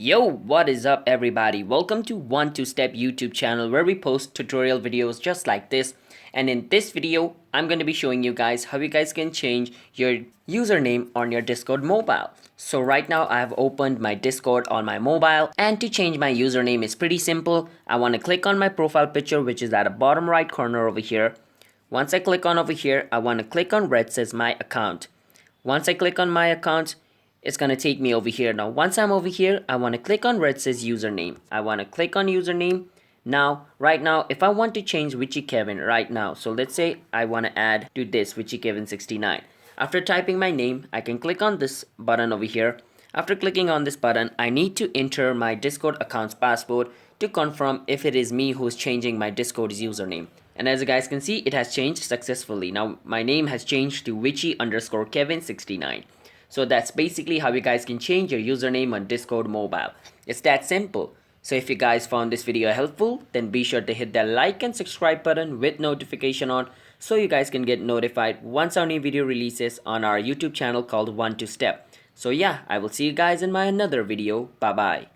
Yo, what is up everybody? Welcome to One Two Step YouTube channel where we post tutorial videos just like this. And in this video, I'm going to be showing you guys how you guys can change your username on your Discord mobile. So right now I have opened my Discord on my mobile, and to change my username is pretty simple. I want to click on my profile picture, which is at the bottom right corner over here. Once I click on over here, I want to click on where it says my account. Once I click on my account, it's going to take me over here. Now once I'm over here, I want to click on where it says username. I want to click on username. Now right now, if I want to change Witchy Kevin right now, so let's say I want to add to this Witchy Kevin 69. After typing my name, I can click on this button over here. After clicking on this button, I need to enter my Discord account's password to confirm if it is me who's changing my Discord's username. And as you guys can see, it has changed successfully. Now my name has changed to Witchy_Kevin69. So that's basically how you guys can change your username on Discord mobile. It's that simple. So if you guys found this video helpful, then be sure to hit that like and subscribe button with notification on so you guys can get notified once our new video releases on our YouTube channel called One Two Step. So yeah, I will see you guys in my another video. Bye bye.